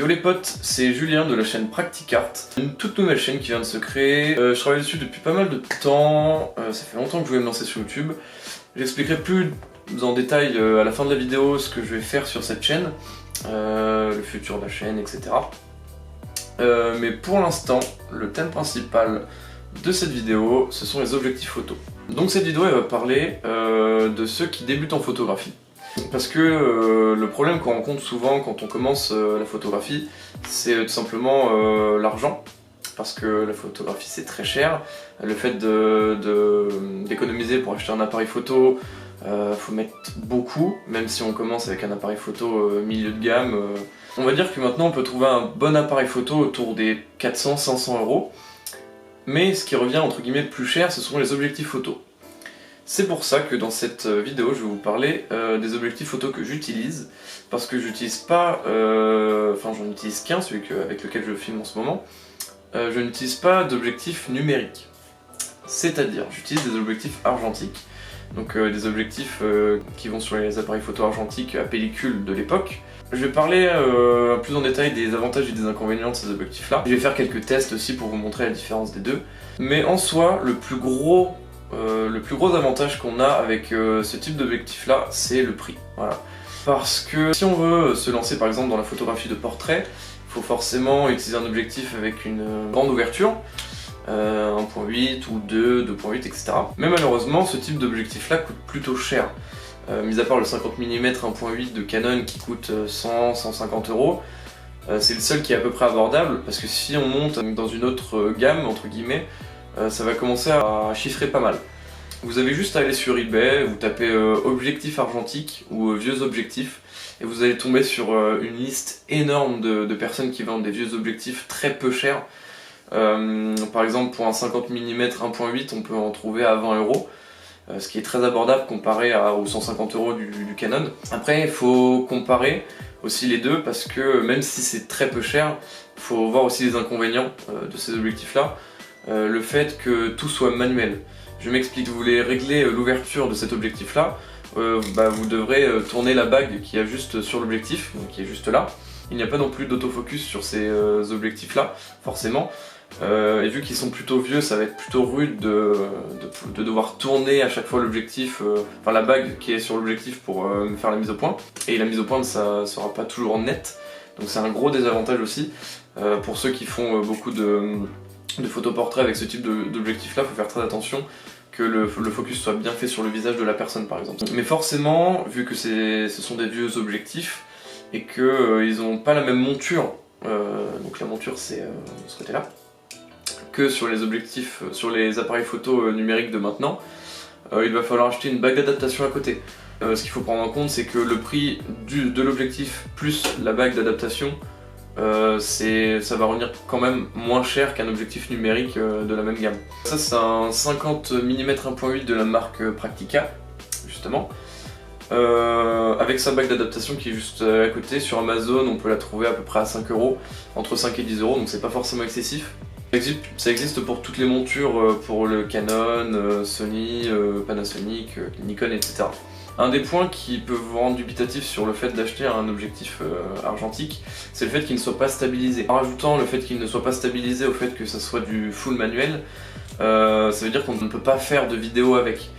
Yo les potes, c'est Julien de la chaîne Practicart, une toute nouvelle chaîne qui vient de se créer. Je travaille dessus depuis pas mal de temps, ça fait longtemps que je voulais me lancer sur YouTube. J'expliquerai plus en détail à la fin de la vidéo ce que je vais faire sur cette chaîne, le futur de la chaîne, etc. Mais pour l'instant, le thème principal de cette vidéo, ce sont les objectifs photo. Donc cette vidéo elle va parler de ceux qui débutent en photographie. Parce que le problème qu'on rencontre souvent quand on commence la photographie, c'est tout simplement l'argent. Parce que la photographie c'est très cher. Le fait d'économiser pour acheter un appareil photo, faut mettre beaucoup, même si on commence avec un appareil photo milieu de gamme. On va dire que maintenant on peut trouver un bon appareil photo autour des 400-500 €. Mais ce qui revient entre guillemets le plus cher, ce sont les objectifs photo. C'est pour ça que dans cette vidéo, je vais vous parler des objectifs photo que j'utilise, parce que j'utilise pas, j'en utilise qu'un, celui avec lequel je filme en ce moment. Je n'utilise pas d'objectifs numériques, c'est-à-dire j'utilise des objectifs argentiques, donc des objectifs qui vont sur les appareils photo argentiques à pellicule de l'époque. Je vais parler plus en détail des avantages et des inconvénients de ces objectifs-là. Je vais faire quelques tests aussi pour vous montrer la différence des deux. Mais en soi, le plus gros avantage qu'on a avec ce type d'objectif là, c'est le prix. Voilà. Parce que si on veut se lancer par exemple dans la photographie de portrait, il faut forcément utiliser un objectif avec une grande ouverture, 1.8 ou 2, 2.8, etc. Mais malheureusement, ce type d'objectif là coûte plutôt cher. Mis à part le 50 mm 1.8 de Canon qui coûte 100-150 €, c'est le seul qui est à peu près abordable, parce que si on monte dans une autre gamme, entre guillemets, ça va commencer à chiffrer pas mal. Vous avez juste à aller sur eBay, vous tapez objectif argentique ou vieux objectifs, et vous allez tomber sur une liste énorme de personnes qui vendent des vieux objectifs très peu chers. Par exemple, pour un 50 mm 1.8, on peut en trouver à 20 €. Ce qui est très abordable comparé aux 150 € du Canon. Après, il faut comparer aussi les deux, parce que même si c'est très peu cher, il faut voir aussi les inconvénients de ces objectifs-là. Le fait que tout soit manuel. Je m'explique, vous voulez régler l'ouverture de cet objectif-là, vous devrez tourner la bague qui est juste sur l'objectif, donc qui est juste là. Il n'y a pas non plus d'autofocus sur ces objectifs-là, forcément. Et vu qu'ils sont plutôt vieux, ça va être plutôt rude de devoir tourner à chaque fois l'objectif, la bague qui est sur l'objectif pour faire la mise au point. Et la mise au point, ça sera pas toujours net, donc c'est un gros désavantage aussi. Pour ceux qui font beaucoup de photoportraits avec ce type d'objectif là, il faut faire très attention que le focus soit bien fait sur le visage de la personne par exemple. Mais forcément, vu que ce sont des vieux objectifs et qu'ils n'ont pas la même monture, donc la monture c'est de ce côté là, que sur les objectifs, sur les appareils photo numériques de maintenant, il va falloir acheter une bague d'adaptation à côté. Ce qu'il faut prendre en compte, c'est que le prix de l'objectif plus la bague d'adaptation, ça va revenir quand même moins cher qu'un objectif numérique de la même gamme. Ça c'est un 50 mm 1.8 de la marque Practicart, justement, avec sa bague d'adaptation qui est juste à côté. Sur Amazon on peut la trouver à peu près à 5 €, entre 5 et 10 €, donc c'est pas forcément excessif. Ça existe pour toutes les montures, pour le Canon, Sony, Panasonic, Nikon, etc. Un des points qui peut vous rendre dubitatif sur le fait d'acheter un objectif argentique, c'est le fait qu'il ne soit pas stabilisé. En rajoutant le fait qu'il ne soit pas stabilisé au fait que ça soit du full manuel, ça veut dire qu'on ne peut pas faire de vidéo avec.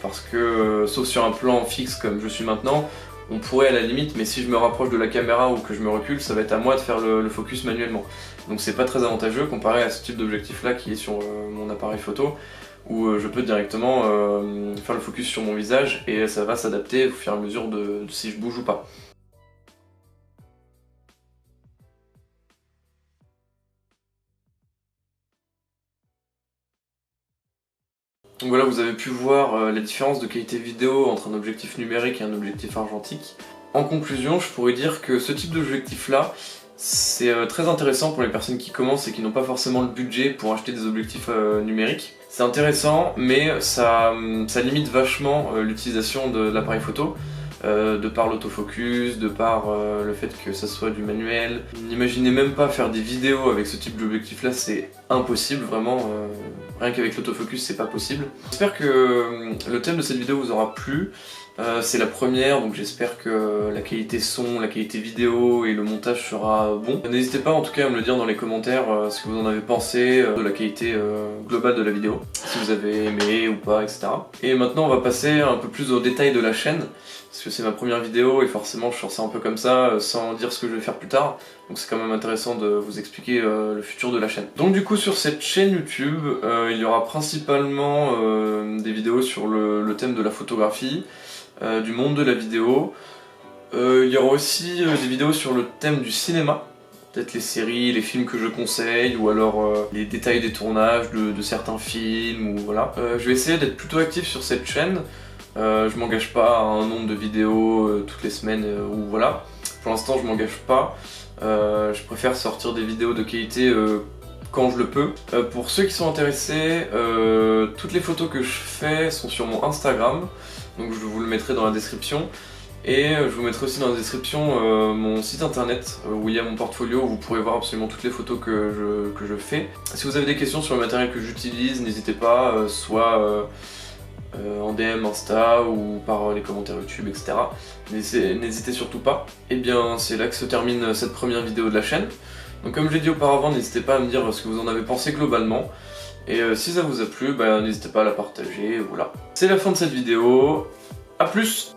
Parce que, sauf sur un plan fixe comme je suis maintenant, on pourrait à la limite, mais si je me rapproche de la caméra ou que je me recule, ça va être à moi de faire le focus manuellement. Donc c'est pas très avantageux comparé à ce type d'objectif là qui est sur mon appareil photo, où je peux directement faire le focus sur mon visage et ça va s'adapter au fur et à mesure de si je bouge ou pas. Donc voilà, vous avez pu voir la différence de qualité vidéo entre un objectif numérique et un objectif argentique. En conclusion, je pourrais dire que ce type d'objectif là, c'est très intéressant pour les personnes qui commencent et qui n'ont pas forcément le budget pour acheter des objectifs numériques. C'est intéressant, mais ça limite vachement l'utilisation de l'appareil photo, de par l'autofocus, de par le fait que ça soit du manuel. N'imaginez même pas faire des vidéos avec ce type d'objectif là, c'est impossible, vraiment. Rien qu'avec l'autofocus, c'est pas possible. J'espère que le thème de cette vidéo vous aura plu. C'est la première, donc j'espère que la qualité son, la qualité vidéo et le montage sera bon. N'hésitez pas en tout cas à me le dire dans les commentaires ce que vous en avez pensé de la qualité globale de la vidéo, si vous avez aimé ou pas, etc. Et maintenant on va passer un peu plus aux détails de la chaîne, parce que c'est ma première vidéo et forcément je sors ça un peu comme ça, sans dire ce que je vais faire plus tard. Donc c'est quand même intéressant de vous expliquer le futur de la chaîne. Donc du coup sur cette chaîne YouTube, il y aura principalement des vidéos sur le thème de la photographie, du monde de la vidéo. Il y aura aussi des vidéos sur le thème du cinéma, peut-être les séries, les films que je conseille, ou alors les détails des tournages de certains films, ou voilà. Je vais essayer d'être plutôt actif sur cette chaîne. Je m'engage pas à un nombre de vidéos toutes les semaines, ou voilà. Pour l'instant je m'engage pas. Je préfère sortir des vidéos de qualité quand je le peux. Pour ceux qui sont intéressés, toutes les photos que je fais sont sur mon Instagram, donc je vous le mettrai dans la description. Et je vous mettrai aussi dans la description mon site internet où il y a mon portfolio, où vous pourrez voir absolument toutes les photos que je fais. Si vous avez des questions sur le matériel que j'utilise, n'hésitez pas, soit en DM Insta ou par les commentaires YouTube, etc. N'hésitez surtout pas. Et bien c'est là que se termine cette première vidéo de la chaîne. Donc comme je l'ai dit auparavant, n'hésitez pas à me dire ce que vous en avez pensé globalement. Et si ça vous a plu, n'hésitez pas à la partager, voilà. C'est la fin de cette vidéo, à plus!